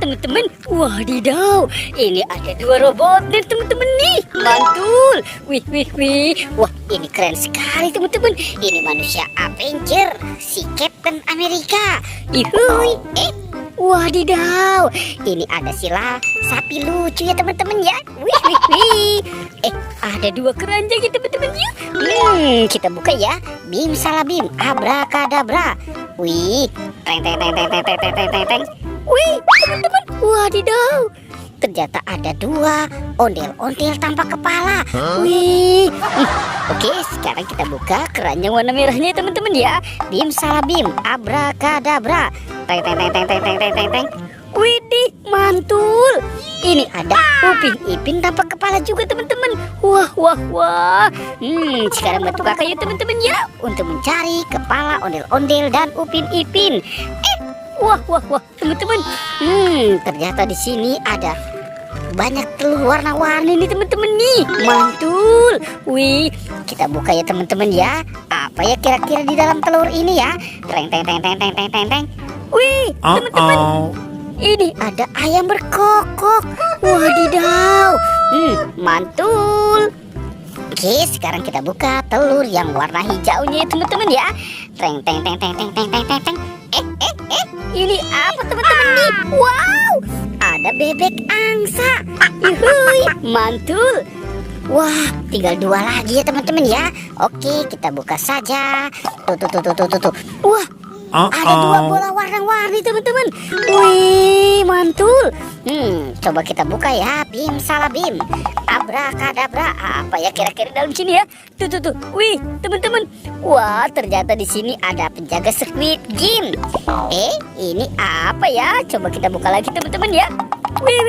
Teman-teman, wadidaw, ini ada dua robot nih teman-teman nih, mantul. Wih. Wah, ini keren sekali teman-teman. Ini manusia Avenger, si Captain Amerika. Ihuy, wadidaw, ini ada sila sapi lucu ya teman-teman ya. Wih. Ada dua keranjang ya teman-teman ya. Kita buka ya. Bim salah bim, abrakadabra. Wih, teng. Wih, teman-teman, wadidaw, ternyata ada dua ondel-ondel tanpa kepala. Wih, oke, sekarang kita buka keranjang warna merahnya ya teman-teman ya. Bim salah bim, abrakadabra. Teng. Widih, mantul. Ini ada Upin Ipin tanpa kepala juga teman-teman. Wah. Sekarang bantu kakak ya teman-teman ya untuk mencari kepala ondel-ondel dan Upin Ipin. Wah, teman-teman. Ternyata di sini ada banyak telur warna-warni nih teman-teman nih. Mantul. Wih, kita buka ya teman-teman ya. Apa ya kira-kira di dalam telur ini ya? Teng. Wih, teman-teman. Ini ada ayam berkokok. Wadidaw. Mantul. Oke, sekarang kita buka telur yang warna hijaunya ya teman-teman ya. Teng. Ini apa teman-teman nih? Wow, ada bebek angsa. Yuhui, mantul. Wah, tinggal dua lagi ya teman-teman ya. Oke, kita buka saja. Tuh. Wah, ada dua bola warna-warni teman-teman. Wih, mantul. Coba kita buka ya. Bim salah bim, abrakadabra. Apa ya kira-kira dalam sini ya? Tuh. Wih, teman-teman. Wah, ternyata di sini ada penjaga Squid Game. Ini apa ya? Coba kita buka lagi teman-teman ya. Wih.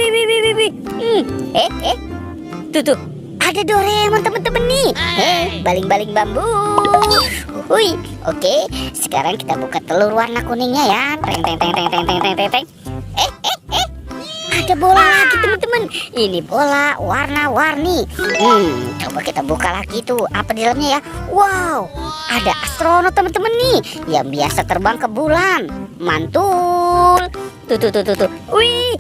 Tuh. Ada Doraemon teman-teman nih. Baling-baling bambu. Wih, oke. Sekarang kita buka telur warna kuningnya ya. Teng. Ada bola lagi teman-teman. Ini bola warna-warni. Coba kita buka lagi tuh. Apa di dalamnya ya? Wow, ada astronot teman-teman nih yang biasa terbang ke bulan. Mantul. Tuh. Wih,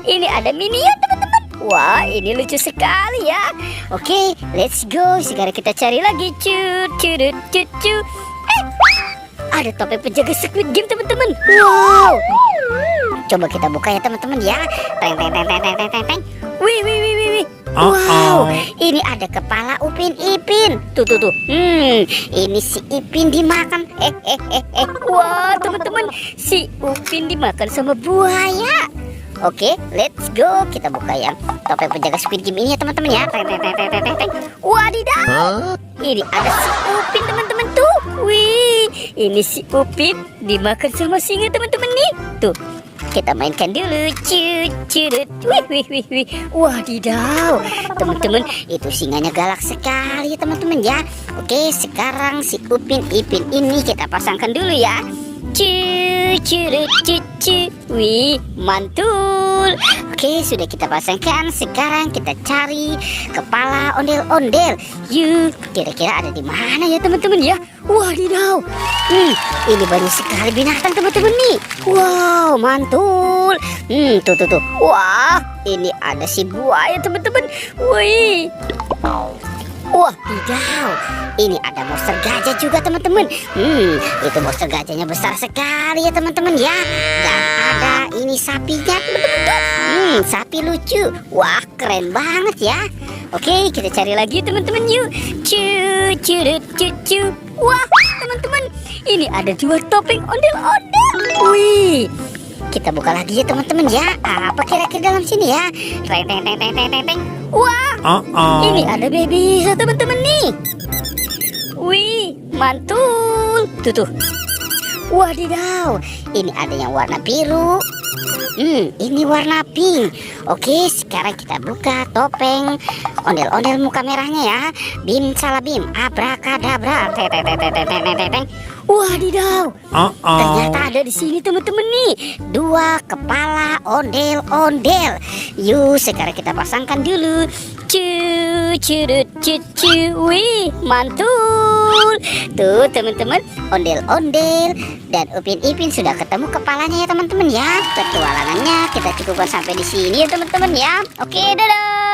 ini ada Minion teman-teman. Wah, ini lucu sekali ya. Oke, let's go. Sekarang kita cari lagi. Cut. Ada topeng penjaga Squid Game teman-teman. Wow. Coba kita buka ya teman-teman ya. Teng. Wih. Wow, ini ada kepala Upin Ipin. Tuh. Ini si Ipin dimakan. Wah, teman-teman, si Upin dimakan sama buaya. Oke, let's go. Kita buka ya topeng penjaga Squid Game ini ya teman-teman ya. Teng. Wadidaw. Ini ada si Upin teman-teman tuh. Wih, ini si Upin dimakan sama singa teman-teman nih. Tuh, kita mainkan dulu. Curut. Wih. Wadidaw, teman-teman, itu singanya galak sekali ya teman-teman ya. Oke, sekarang si Upin Ipin ini kita pasangkan dulu ya. Curut. Wih, mantul. Oke, sudah kita pasangkan. Sekarang kita cari kepala ondel-ondel. Yuk, kira-kira ada di mana ya teman-teman ya? Wadidaw. Ini banyak sekali binatang teman-teman nih. Wow, mantul. Tuh. Wah, ini ada si buaya teman-teman. Wih. Wadidaw, ini ada monster gajah juga teman-teman. Itu monster gajahnya besar sekali ya teman-teman ya. Dan ada ini sapinya teman-teman tuh. Sapi lucu. Wah, keren banget ya. Oke, kita cari lagi teman-teman yuk. Curut. Wah, teman-teman, ini ada dua topeng ondel-ondel. Wih, kita buka lagi ya teman-teman ya. Apa kira-kira dalam sini ya? Teng. Wah, ini ada baby teman-teman nih. Wih, mantul. Tuh. Wadidaw, ini ada yang warna biru. Ini warna pink. Oke, sekarang kita buka topeng ondel-ondel muka merahnya ya. Bim salah bim, abrakadabra. Teng. Wadidaw, ternyata ada di sini teman-teman nih dua kepala ondel-ondel. Yuk, sekarang kita pasangkan dulu. curut cucu, wih mantul. Tuh teman-teman, ondel-ondel dan Upin Ipin sudah ketemu kepalanya ya teman-teman ya. Petualangannya kita cukupkan sampai di sini ya teman-teman ya. Oke, dadah.